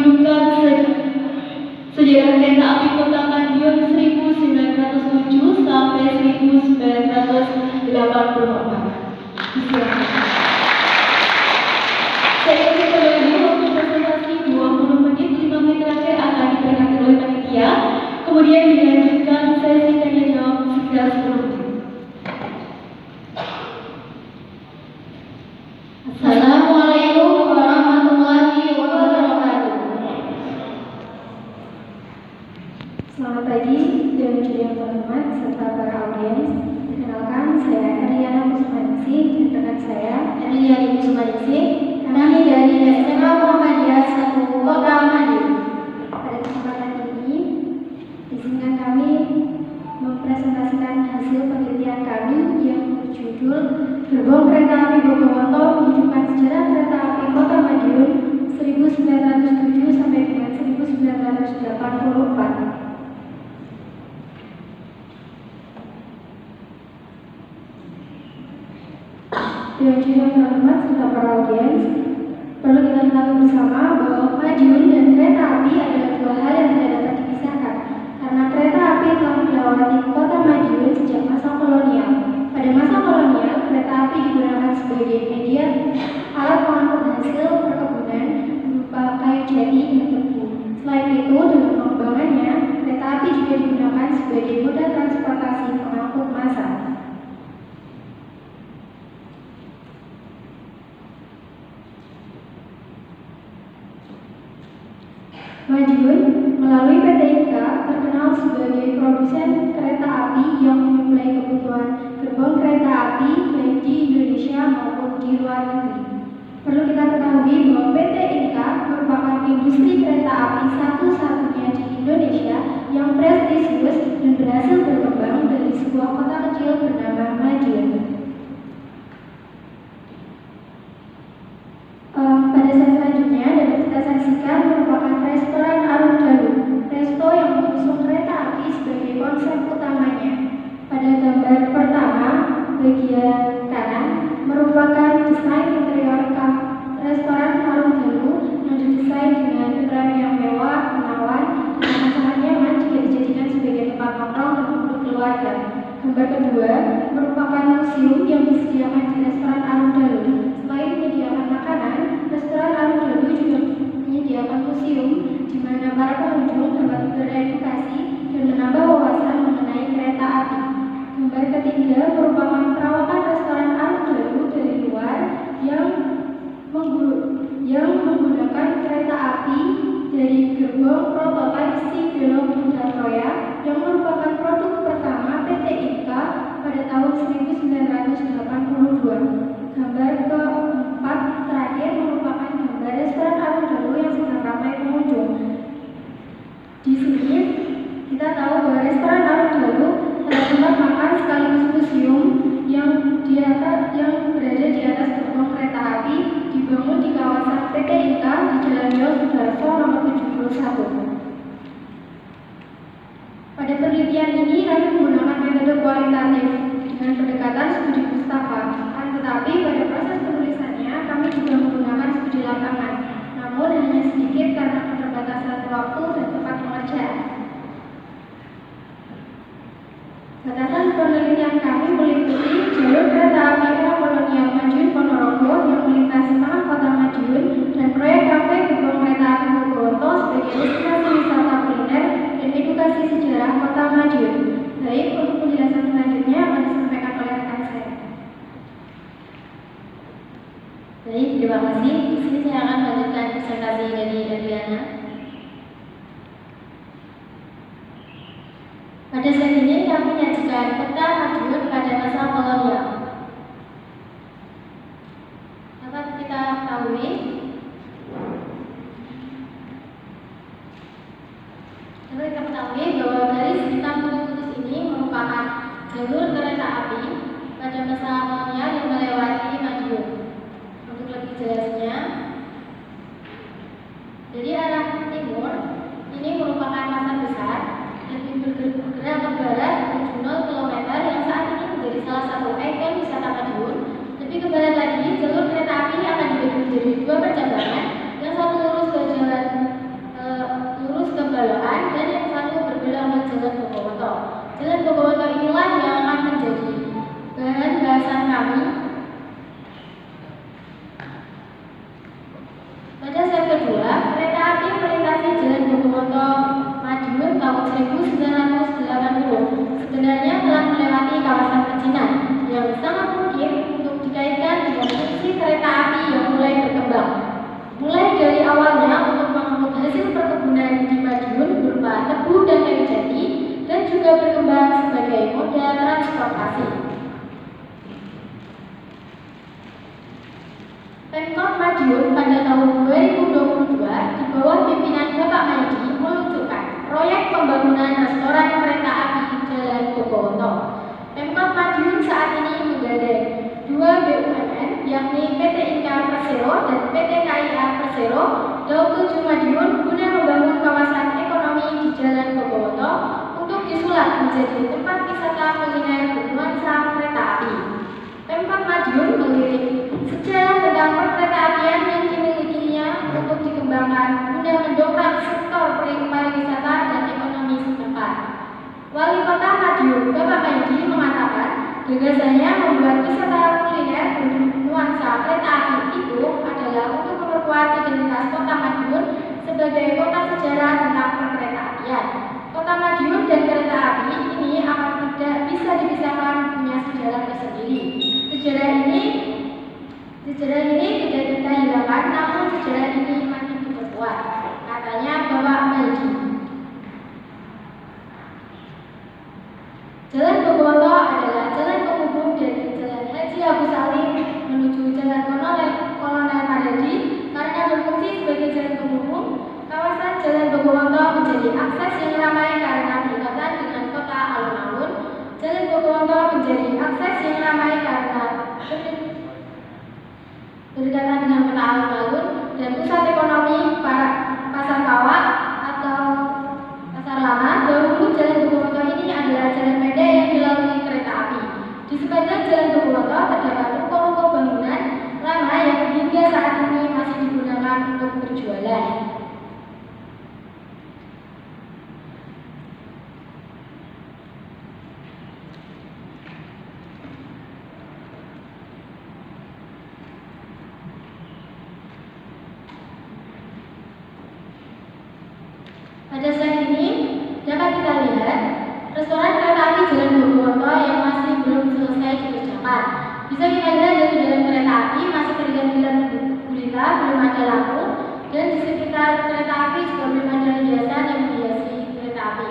menghidupkan sejarah kereta api Kota Madiun 1907 sampai 1984. Silakan. Saya ingin berbagi waktu presentasi 20 menit, 5 menit terakhir akan diperhatikan oleh panitia, kemudian dilanjutkan sesi tanya jawab sekitar 10 menit. Assalamualaikum warahmatullahi wabarakatuh. Selamat pagi dan yang terhormat serta para audiens. Perkenalkan, saya Ariana Musmanisi dan rekan saya Eliani Musmanisi. Kami dari SMA Muhammadiyah 1 Kota Madiun. Pada kesempatan ini, izinkan kami mempresentasikan hasil penelitian kami yang berjudul Gerbong Kereta Api Bogomonto menunjukkan sejarah kereta api Kota Madiun 1907 sampai dengan 1984. Yang terhormat serta para audiens, perlu kita ketahui bersama bahwa Madiun dan kereta api adalah dua hal yang tidak dapat dipisahkan, karena kereta api telah melewati Kota Madiun sejak masa kolonial. Pada masa kolonial, kereta api digunakan sebagai media alat pengangkut hasil perkebunan berupa kayu jati dan tebu. Selain itu, dalam pengembangannya, kereta api juga digunakan sebagai moda transportasi pengangkut massa. Madiun melalui PT Inka terkenal sebagai produsen kereta api yang menyuplai kebutuhan gerbong kereta api baik di Indonesia maupun di luar negeri. Perlu kita ketahui bahwa PT Inka merupakan industri kereta api satu-satunya di Indonesia yang prestisius dan berhasil berkembang dari sebuah kota kecil bernama Madiun. Pada slide selanjutnya dapat kita saksikan merupakan restoran Arung-Dalu, resto yang mengusung kereta api sebagai konsep utamanya. Pada gambar pertama, bagian kanan merupakan desain interior restoran Arung-Dalu yang didesain dengan interior yang mewah, menawan, dan sangat nyaman jika dijadikan sebagai tempat nongkrong dan untuk keluarga. Gambar kedua merupakan museum yang disediakan di restoran Arung-Dalu. Selain menyediakan makanan, restoran Arung-Dalu juga menyediakan museum di mana para pengunjung dapat beredukasi dan menambah wawasan mengenai kereta api. Gambar ketiga merupakan perawatan restoran Arung-Dalu dari luar yang menggunakan kereta api dari gerbong prototipe Sibelo Budatroya yang merupakan produk pertama PT Inka pada tahun 1982. Gambar keempat terakhir merupakan gambar restoran Arung-Dalu yang sedang ramai pengunjung. Di sini kita tahu bahwa restoran Arung-Dalu adalah tempat makan sekaligus museum yang berada di atas gerbong kereta api dibangun di kawasan PT Inka di Jalan Yo Sudarso nomor 71. Pada penelitian ini kami menggunakan metode kualitatif dengan pendekatan studi pustaka. Tetapi pada proses penulisannya kami juga menggunakan studi lapangan, namun hanya sedikit karena keterbatasan waktu dan tempat pengerjaan. Batasan penelitian kami meliputi jalur kereta api era kolonial Madiun Ponorogo yang melintasi tengah kota Madiun dan proyek kafe gerbong kereta api Bogomonto sebagai destinasi wisata kuliner dan edukasi sejarah kota Madiun. Baik, untuk penjelasan selanjutnya akan disampaikan oleh rekan saya. Baik, terima kasih. Di sini saya akan melanjutkan presentasi dari Adriana. Pada slide ini kami menyajikan peta Madiun pada masa kolonial. Dapat kita ketahui bahwa garis hitam putih ini merupakan jalur kereta api pada masa kolonial yang melewati Madiun. Untuk lebih jelasnya, dari arah timur ini merupakan pasar besar dan bergerak ke barat menuju 0 km yang saat ini menjadi salah satu ikon wisata Madiun. Lebih ke barat lagi, jalur kereta api akan dibagi menjadi dua percabangan, yang satu lurus ke jalan Bogowoto Madiun tahun 1980 sebenarnya telah melewati kawasan pecinan yang sangat mungkin untuk dikaitkan dengan fungsi kereta api yang mulai berkembang. Mulai dari awalnya untuk mengangkut hasil perkebunan di Madiun berupa tebu dan kayu jati dan juga berkembang sebagai moda transportasi. Pemkot Madiun pada tahun 2022 di bawah pimpinan Bapak Maidi meluncurkan proyek pembangunan restoran kereta api Jalan Bogowoto. Pemkot Madiun saat ini menggandeng 2 BUMN yakni PT Inka Persero dan PT KIA Persero Daup 7 Madiun guna membangun kawasan ekonomi di Jalan Bogowoto untuk disulap menjadi tempat wisata kuliner bernuansa kereta api. Pemkot Madiun melirik sejarah tentang perkereta apian yang dimilikinya untuk dikembangkan guna mendongkrak sektor pariwisata dan ekonomi setempat. Wali Kota Madiun, Bapak Maidi mengatakan gagasannya membuat wisata kuliner bernuansa kereta api itu adalah untuk memperkuat identitas Kota Madiun sebagai kota sejarah tentang perkereta apian. Kota Madiun dan kereta api ini akan tidak bisa dipisahkan, punya sejarah tersendiri. Sejarah ini tidak kita hilangkan, namun sejarah ini makin diperkuat, katanya Bapak Maidi. Jalan Bogowoto adalah jalan penghubung dari Jalan Haji Agus Salim menuju Jalan Kolonel Marhadi. Karena berfungsi sebagai jalan penghubung, kawasan Jalan Bogowoto menjadi akses yang ramai karena berdekatan dengan kota alun-alun. Jalan Bogowoto menjadi akses yang ramai karena berdekatan dengan kota alun-alun dan pusat ekonomi pasar kawat atau pasar lama. Dahulu Jalan Bogowoto ini adalah jalan pendek yang dilalui kereta api. Di sepanjang Jalan Bogowoto terdapat ruko-ruko bangunan lama yang hingga saat ini masih digunakan untuk berjualan. Pada saat ini dapat kita lihat restoran kereta api Jalan Bogowoto yang masih belum selesai dikerjakan. Bisa kita lihat dari jalan kereta api masih terlihat gulita, belum ada lampu, dan di sekitar kereta api juga belum ada hiasan yang menghiasi kereta api.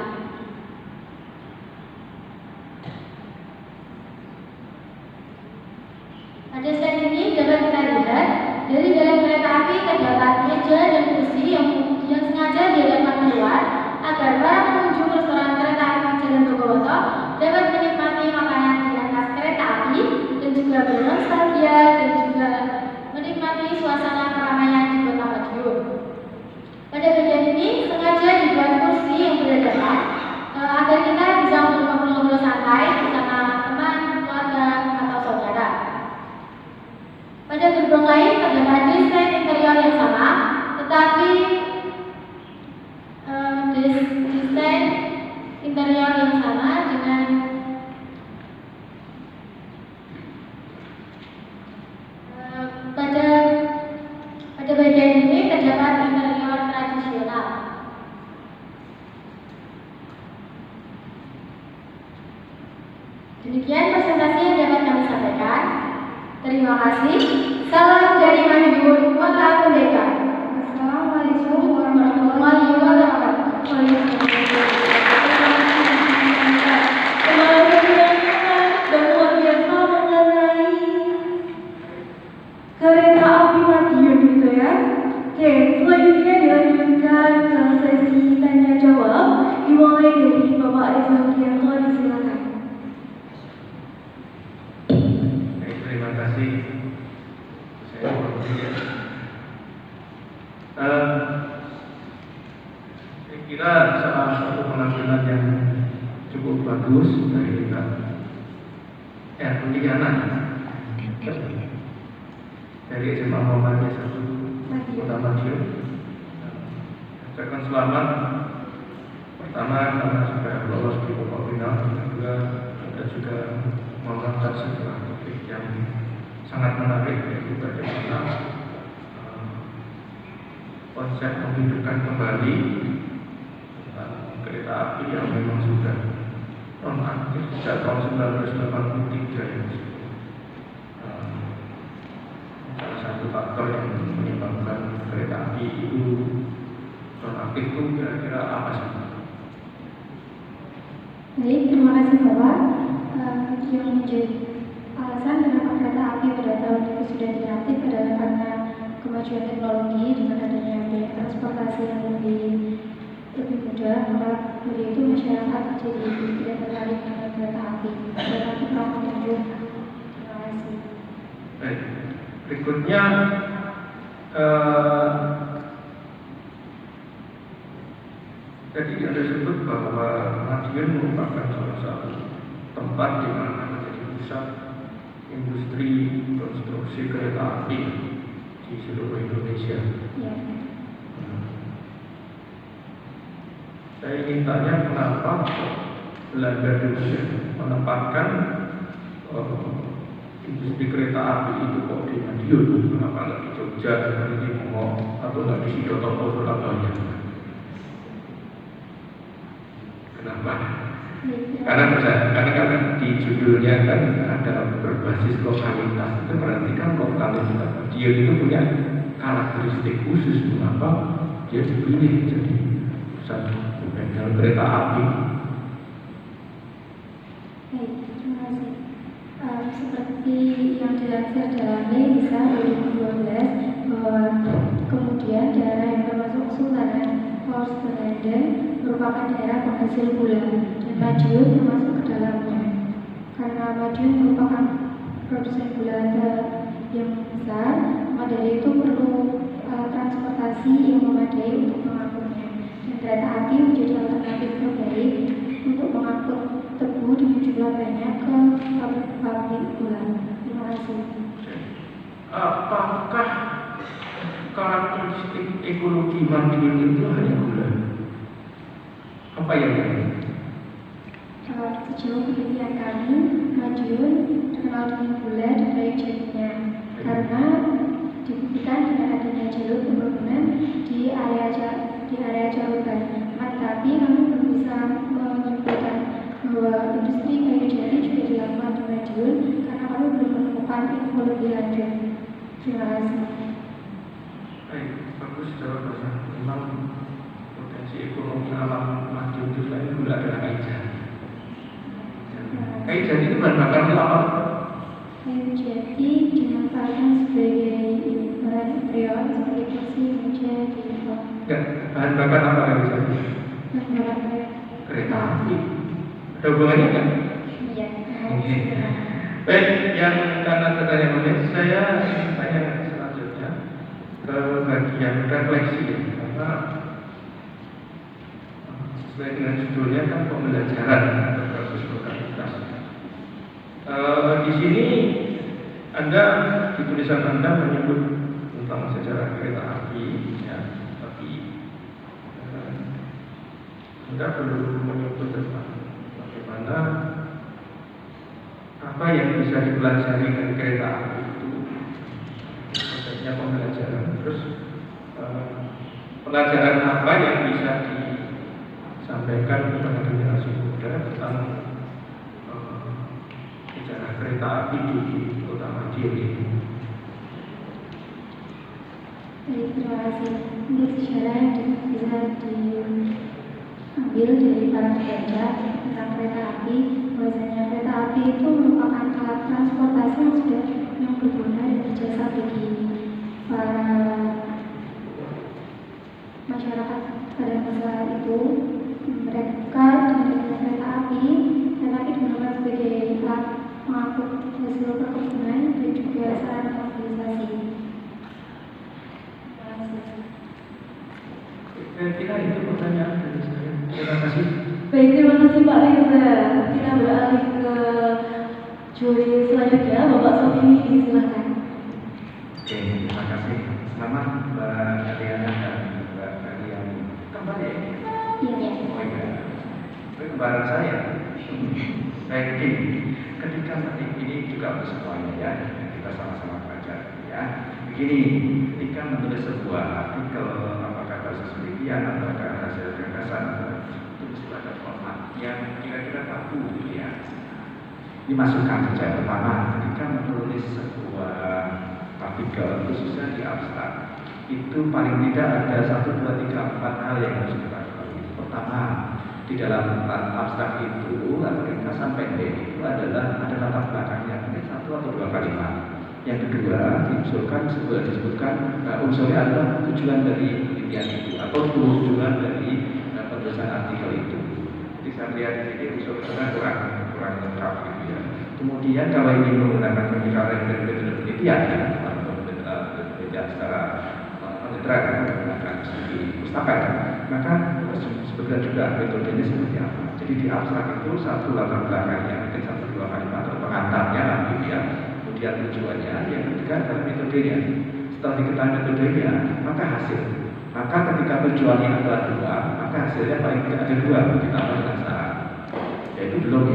Pada saat ini dapat kita lihat dari jalan kereta api terdapat meja dan kursi yang sengaja diadakan keluar agar para pengunjung restoran kereta api Jalan Bogowoto dapat menikmati makanan di atas kereta api dan juga bernostalgia dan juga menikmati suasana keramaian di Kota Madiun. Pada bagian ini sengaja dibuat kursi yang berhadapan agar kita bisa ngobrol-ngobrol santai bersama teman, keluarga, atau saudara. Pada gerbong lain terdapat desain interior yang sama, tetapi desain interior yang sama dengan pada bagian ini terdapat interior tradisional. Demikian presentasi yang dapat kami sampaikan. Terima kasih. Salam dari Madiun, Kota Merdeka. Assalamualaikum warahmatullahi wabarakatuh. Kereta api Madiun gitu ya. Oke, selanjutnya dilanjutkan ke sesi tanya jawab dimulai dari Bapak Reza Hudianto, disilakan. Terima kasih. Saya kira salah satu penampilan yang cukup bagus dari kita. Pemilihan dari SMA Muhammadiyah 1 Kota Madiun. Ucapkan selamat. Pertama karena sudah lolos di babak final, kedua ada juga mengangkat sebuah topik yang sangat menarik, yaitu bagaimana konsep menghidupkan kembali kereta api yang memang sudah nonaktif sejak tahun 1983 ya. Salah satu faktor yang menyebabkan kereta api itu nonaktif itu kira-kira apa sih? Baik, terima kasih Bapak. Yang menjadi alasan kenapa kereta api pada tahun itu sudah diaktif adalah karena kemajuan teknologi dengan adanya biaya transportasi yang lebih mudah, maka dari itu masyarakat jadi tidak tertarik dengan kereta api. Kereta api pernah menunjuk. Terima kasih. Baik, berikutnya tadi ada sebut bahwa Madiun merupakan salah satu tempat di mana menjadi pusat industri konstruksi kereta api di seluruh Indonesia. Ya. Saya ingin tanya kenapa Belanda dulu menempatkan industri kereta api itu kok di Madiun, kenapa nggak di Jogja, di Mongo, atau nggak di Sidotopo, Surabaya? Kenapa? Karena kan di judulnya kan ada berbasis lokalitas, itu berarti kan lokalitas dia itu punya karakteristik khusus. Mengapa dia dipilih jadi pusat bengkel kereta api? Baik, terima kasih. Seperti yang dilansir dalam Lisa 2012 bahwa kemudian daerah yang termasuk Sultanan Horselanden merupakan daerah penghasil gula dan Madiun termasuk ke dalamnya. Karena Madiun merupakan produsen gula yang besar, maka dari itu perlu transportasi yang memadai untuk mengangkutnya. Dan kereta api menjadi alternatif terbaik untuk mengangkut tebu dengan jumlah banyak ke pabrik gula. Terima kasih. Apakah karakteristik ekologi Madiun itu hanya gula? Apa yang lain? Sejauh penelitian kami, Madiun terkenal dengan gula dan kayu jatinya karena dibuktikan dengan adanya jalur pembangunan di area Jawaban. Tetapi kami belum bisa menyimpulkan bahwa industri kayu jati juga dilakukan di Madiun karena kami belum menemukan info lebih lanjut. Terima kasih. Baik, bagus jawabannya. Memang potensi ekonomi alam Madiun itu selain gula adalah kayu jati. Kayu jati itu bahan bakarnya apa? Kayu jati dimanfaatkan sebagai bahan freon seperti kursi, meja, tinggal. Ya, bahan bakar apa kayu jati? Bahan bakar Kereta api. Ada hubungannya kan? Iya. Baik, yang karena tertanya menarik, saya ingin tanya selanjutnya ke bagian refleksi ya, karena sesuai dengan judulnya kan pembelajaran atau proses lokalitas. Di sini Anda di tulisan Anda menyebut tentang sejarah kereta api, ya, tapi Anda belum menyebut tentang bagaimana apa yang bisa dipelajari dari kereta api itu, prosesnya pembelajaran. Terus pelajaran apa yang bisa disampaikan kepada generasi muda tentang sejarah kereta api di Kota Madiun ini? Baik, terima kasih. Untuk sejarah yang bisa diambil dari para pembaca tentang kereta api, bahwasanya kereta api itu merupakan alat transportasi yang berguna dan berjasa bagi para masyarakat pada masa itu. Mereka dengan kereta api digunakan sebagai alat mengangkut hasil perkebunan dan juga sarana mobilisasi. Saya kira itu pertanyaan dari saya. Terima kasih. Baik, terima kasih Pak Reza. Kita beralih ke juri selanjutnya, Bapak Sofini, silakan. Oke, terima kasih. Selamat Mbak Adriana dan Mbak Kalian. Kembali ya? Iya. Oh iya. Itu kembaran saya. Baik, ketika nanti ini juga bersemuanya ya, kita sama-sama baca ya. Begini, ketika menulis sebuah artikel, apakah basis penelitian atau hasil gagasan, itu mesti ada format yang kira-kira baku gitu ya. Ini masukan saja. Pertama, ketika menulis sebuah artikel khususnya di abstrak, itu paling tidak ada 1, 2, 3, 4 hal yang harus kita ketahui. Pertama, di dalam abstrak itu atau ringkasan pendek itu adalah ada latar belakangnya, mungkin 1 atau 2 kalimat. Yang kedua, disebutkan unsurnya adalah tujuan dari penelitian itu atau tujuan dari penulisan artikel itu. Jadi saya lihat di sini unsurnya kurang lengkap gitu ya. Kemudian kalau ingin menggunakan pembicaraan dari penelitian penelitian secara penelitian menggunakan studi pustaka, maka sebetulnya juga metodenya seperti apa. Jadi di abstrak itu 1 latar belakangnya, mungkin 1, 2 kalimat atau pengantarnya lah gitu ya. Kemudian tujuannya, yang ketiga adalah metodenya. Setelah diketahui metodenya, maka hasil. Maka ketika tujuannya adalah 2, maka hasilnya paling tidak ada 2, ditambah dengan syarat. Yaitu belum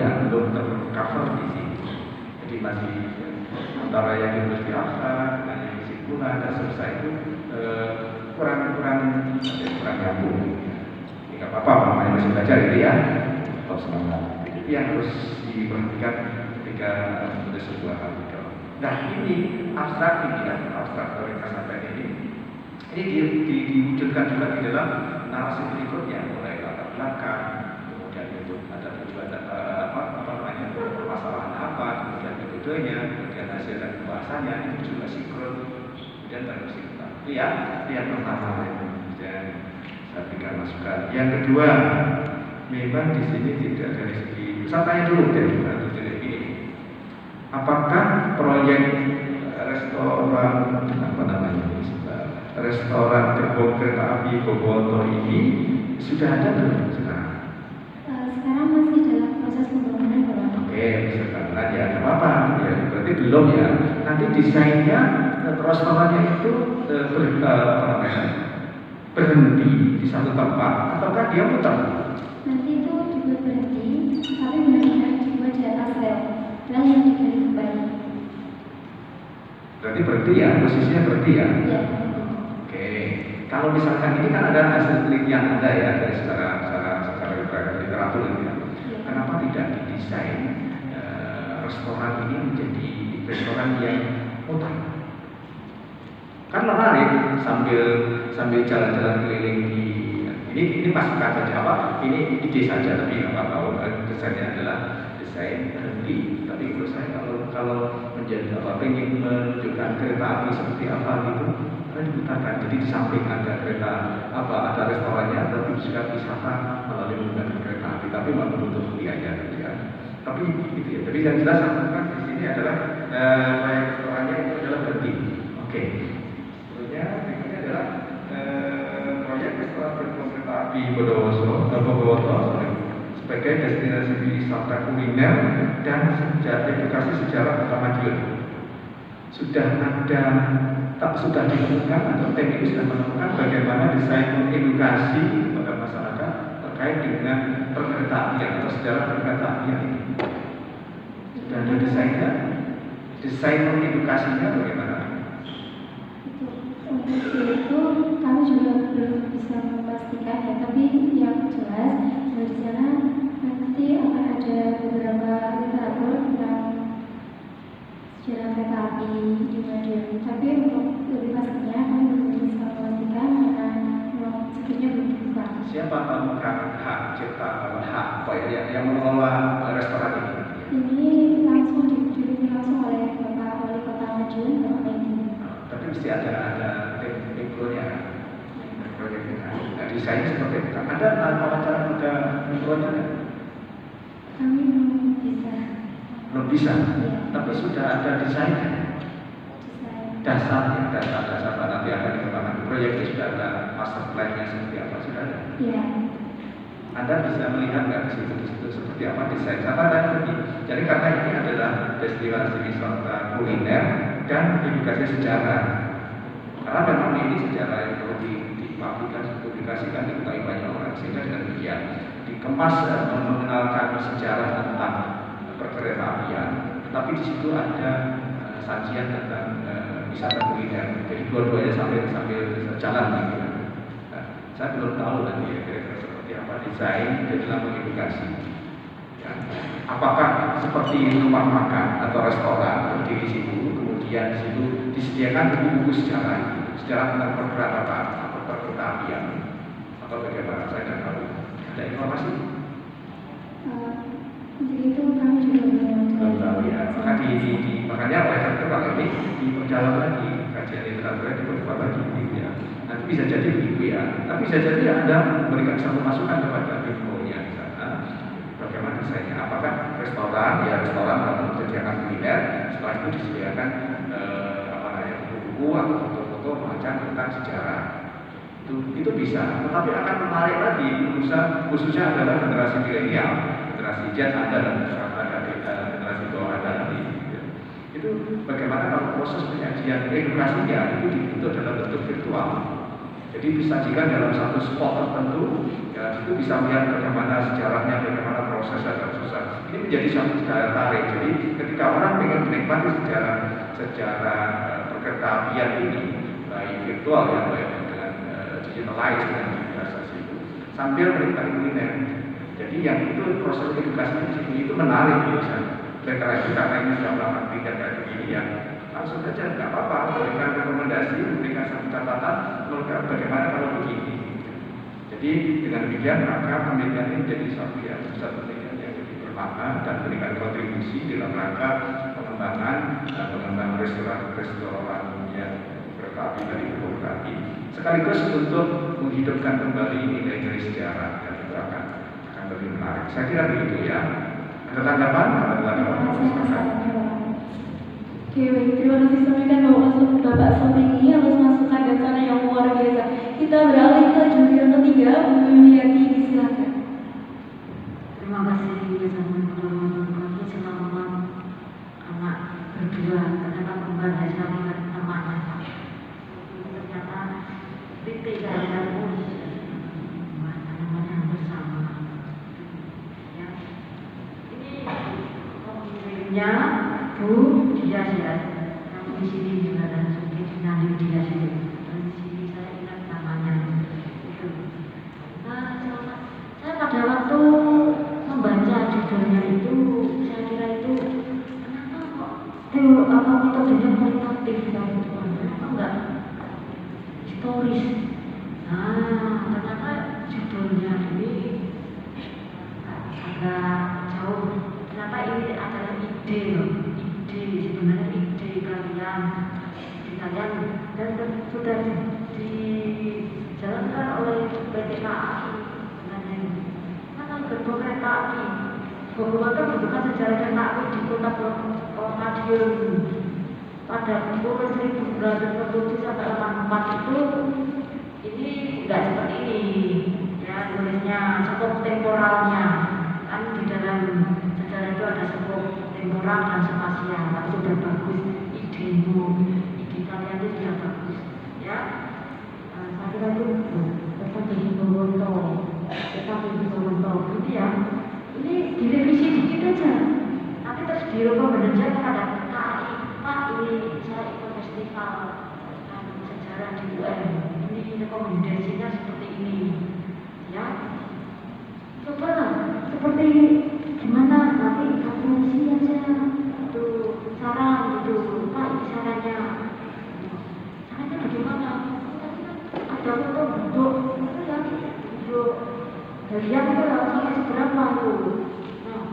tercover di sini. Jadi masih antara yang ditulis di abstrak dengan yang kesimpulan dan selesai itu kurang nyambung. Ini nggak apa-apa, namanya masih belajar gitu ya. Tetap semangat. Itu yang harus diperhatikan ketika menulis sebuah artikel. Nah ini abstrak ini ya, abstrak ringkasan pendek ini diwujudkan juga di dalam narasi berikutnya, mulai latar belakang, kemudian itu ada tujuan permasalahan apa, kemudian metodenya, kemudian hasil dan pembahasannya, itu juga sinkron, kemudian baru sinkron. Itu ya, itu yang pertama yang saya berikan masukan. Yang kedua, memang di sini tidak dari segi, saya tanya dulu dari ini. Apakah proyek restoran gerbong kereta api Boboto ini sudah ada belum sekarang? Sekarang masih dalam proses pembangunan, Bapak. Oke, sekarang ya, nggak apa-apa. Ya, berarti belum ya. Nanti desainnya restorannya itu berhenti di satu tempat, ataukah dia muter? Nanti itu dibuat berhenti, tapi benar-benar dibuat di atas rel yang digali kembali. Berarti berhenti ya, posisinya berhenti ya? Ya. Oke, kalau misalkan ini kan ada hasil penelitian Anda ya dari secara literatur ini ya. Kenapa tidak didesain restoran ini menjadi restoran yang mutar? Kan menarik sambil jalan-jalan keliling di ini masukan saja apa? Ini ide saja tapi nggak apa-apa. Desainnya adalah desain berhenti. Tapi menurut saya kalau menjadi ingin menunjukkan kereta api seperti apa gitu, kan diputarkan. Jadi di samping ada kereta ada restorannya, tapi juga wisata melalui menggunakan kereta api. Tapi nggak menutup biaya gitu ya. Tapi gitu ya. Jadi yang jelas kan di sini adalah proyek restorannya itu adalah berhenti. Oke. Berikutnya adalah proyek restoran gerbong kereta api Boboto sebagai destinasi wisata kuliner dan edukasi sejarah Kota Madiun. Sudah ditemukan atau tim ini sudah menemukan bagaimana desain edukasi kepada masyarakat terkait dengan perkereta-apian atau sejarah perkereta-apian ini. Sudah ada desainnya, desain edukasinya bagaimana? Itu kami juga belum bisa memastikan ya, tapi yang jelas di sana nanti akan ada beberapa literatur tentang sejarah kereta api di Madiun. Tapi untuk lebih pastinya kami belum bisa memastikan karena memang sebetulnya belum dibuka. Siapa pemegang hak cipta yang mengelola restoran ini? Ini langsung dipimpin langsung oleh Bapak Wali Kota Madiun, Bapak Medi. Tapi mesti ada tim pronya. Nah, desainnya seperti itu. Ada wawancara pada pronya kan? Kami belum bisa. Belum bisa. Ya. Tapi sudah ada desainnya. Dasar nanti akan dikembangkan proyek itu sudah ada master plan-nya seperti apa sudah ada. Iya. Anda bisa melihat nggak di situ seperti apa desain kata dan jadi karena ini adalah destinasi wisata kuliner dan edukasi sejarah. Karena memang ini sejarah yang perlu dipublikasikan diketahui banyak orang sehingga dengan demikian dikemas mengenalkan sejarah tentang perkereta-apian. Tetapi di situ ada sajian tentang wisata kuliner. Jadi dua-duanya sambil jalan gitu. Nah, saya belum tahu nanti kira-kira seperti apa desain dan dalam mengedukasi. Ya. Apakah seperti rumah makan atau restoran berdiri di situ, kemudian di situ disediakan buku-buku sejarah tentang pergerakan atau kereta apian atau bagaimana, saya tidak tahu. Ada informasi? Untuk itu kami juga Belum tahu ya. Makanya oleh karena itu Pak ini diperdalam lagi kajian literaturnya, diperkuat lagi gitu ya. Nanti bisa jadi begitu ya. Tapi bisa jadi Anda memberikan satu masukan kepada infonya di sana. Bagaimana desainnya? Apakah restoran atau disediakan kuliner, setelah itu disediakan buku-buku atau foto-foto macam tentang sejarah. Itu bisa, tetapi akan menarik lagi khususnya adalah generasi milenial, generasi Z Anda dan generasi bawah Anda nanti. Itu bagaimana kalau proses penyajian edukasinya itu dibentuk dalam bentuk virtual. Jadi disajikan dalam satu spot tertentu, ya itu bisa melihat bagaimana sejarahnya, bagaimana prosesnya dan susah. Ini menjadi satu daya tarik. Jadi ketika orang ingin menikmati sejarah perkereta apian ini, baik virtual ya, baik dengan digitalize dengan digitalisasi itu, sambil menikmati kuliner. Jadi yang itu proses edukasi di sini itu menarik misalnya. Karena ini sudah melakukan tindak kayak begini ya, langsung saja nggak apa-apa, memberikan rekomendasi, memberikan satu catatan, bagaimana kalau begini. Jadi dengan demikian maka penelitian ini menjadi satu penelitian yang lebih bermakna dan memberikan kontribusi dalam rangka pengembangan restoran yang kereta api dari Bupati. Sekaligus untuk menghidupkan kembali nilai-nilai sejarah dan itu akan lebih menarik. Saya kira begitu ya. Ada tanggapan? Oke, baik. Terima kasih sampaikan Bapak Sopeni atas masukan dan saran yang luar biasa. Kita beralih ke juri yang ketiga, Bu Yuliati, disilakan. Terima kasih teman-teman. Selamat anak berdua, ternyata kembar hasilnya namanya. Ternyata titik dan namanya bersama. Ya, Bu Dias ya. Namun di sini juga ada Suki Nandi Dias itu. Dan di sini saya ingat namanya itu. Nah, saya pada waktu membaca judulnya itu, saya kira itu kenapa kok metodenya kualitatif ya, kenapa enggak historis? Nah, ternyata judulnya ini agak jauh. Kenapa ini adalah ide sebenarnya ide kalian dan sudah dijalankan oleh PT KAI sebenarnya ini. Karena gerbong kereta api Bogor bukan sejarah kereta api di kota Madiun pada pukul 1947 sampai 84 itu ini tidak seperti ini ya, tulisnya cukup temporalnya kan di dalam sejarah itu ada skop temporal dan spasial. Tapi sudah bagus idemu, ide kalian itu sudah bagus ya. Saya kira itu tetap di Bowoto, gitu ya. Ini direvisi dikit aja, nanti terus direkomendasikan kepada KAI. Pak, ini saya ikut festival sejarah di UN, ini rekomendasinya seperti ini ya. Cobalah seperti gimana nanti kalkulasi aja itu saran gitu, Pak ini sarannya bagaimana? Ada bentuk itu ya, bentuk harian itu sampai seberapa itu. Nah,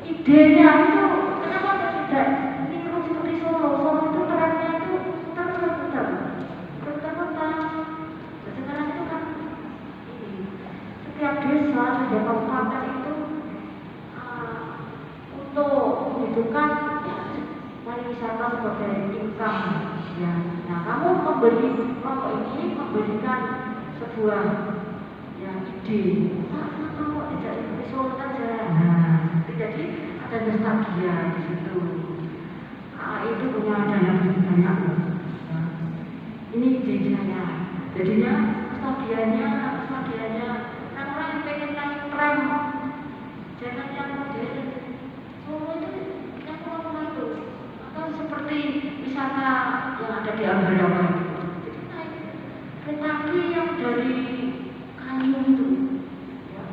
idenya itu kenapa tidak niru seperti Solo itu perannya itu putar-putar. Sekarang itu kan ini setiap desa, setiap kabupaten itu untuk menghidupkan pariwisata sebagai income ya. Nah, kamu memberi kelompok ini memberikan sebuah ya ide. Kamu tidak seperti Solo saja. Nah, jadi ada nostalgia di situ. Itu punya dana banyak. Nah, ini ide saya. Jadinya nostalgianya orang yang pengen naik tram, jangan yang modern. Solo itu yang lama itu, atau seperti wisata yang ada di Ambarawa. Jadi naik kereta api yang dari kayu itu, ya,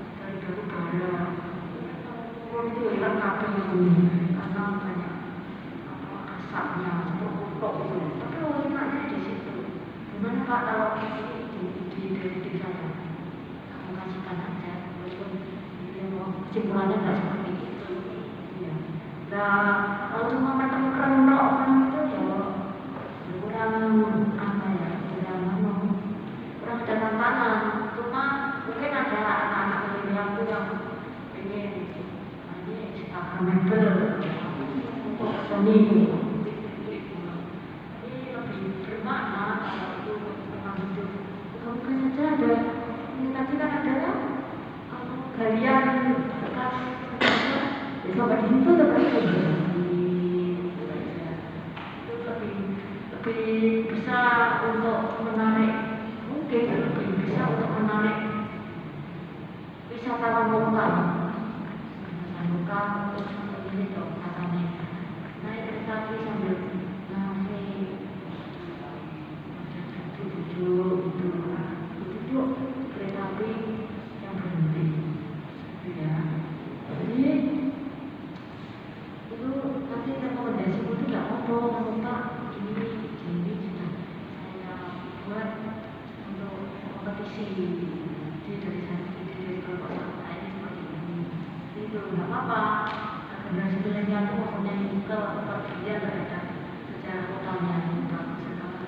Pak kalau ini di sana kamu kasihkan aja walaupun dia mau kesimpulannya nggak seperti itu ya. Nah kalau cuma menemukan orang itu ya kurang apa ya kurang ada tantangan. Cuma mungkin ada anak-anak milenial tuh yang ingin ini Instagramable untuk seni ini lebih bermakna kalau itu memang hidup. Mungkin saja ada ini tadi kan ada galian bekas ya sampai di situ terus itu lebih bisa untuk menarik, mungkin lebih bisa untuk menarik wisatawan lokal untuk ini dong katanya naik kereta api sambil ngasih duduk kereta api yang berhenti ya. Jadi itu nanti rekomendasi itu nggak ngobrol Pak ini sudah saya buat untuk kompetisi dari kelompok saya ini seperti ini itu nggak apa-apa. Generasi milenial itu mempunyai kepedulian terhadap sejarah kotanya kalau tidak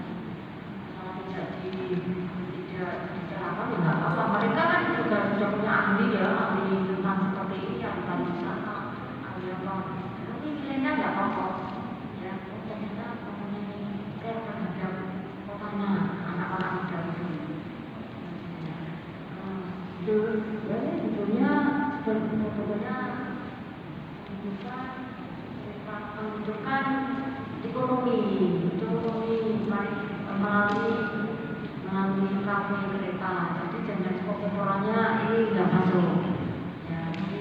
apa ya nggak apa-apa. Mereka kan juga sudah punya ahli ya, ahli tentang seperti ini yang tadi sana ahli apa tapi milenial nggak apa-apa ya. Ternyata mempunyai care terhadap kotanya anak-anak muda itu sebetulnya menunjukkan ekonomi melalui kafe kereta. Jadi jangan kontemporannya ini nggak masuk ya. Jadi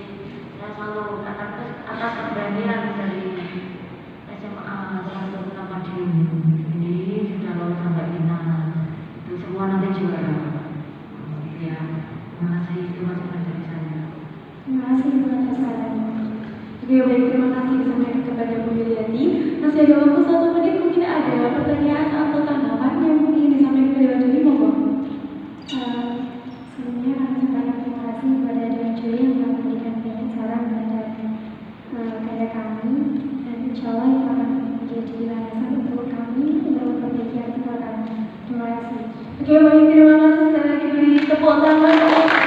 saya selalu atas keberanian dari SMA Satu Madiun ini sudah lolos sampai final itu semua nanti juara ya. Terima kasih, itu masukan dari saya. Terima kasih atas sarannya. Oke, baik, terima kasih disampaikan kepada Bu Yuliati. Masih ada waktu 1 menit, mungkin ada pertanyaan atau tanggapan yang ingin disampaikan kepada Dewan Juri, monggo. Sebelumnya kami sampaikan terima kasih kepada Dewan Juri yang telah memberikan banyak saran kepada kami, dan insya Allah itu akan menjadi landasan untuk kami untuk memperbaiki artikel kami. Terima kasih. Oke, baik, terima kasih sekali lagi, beri tepuk tangan.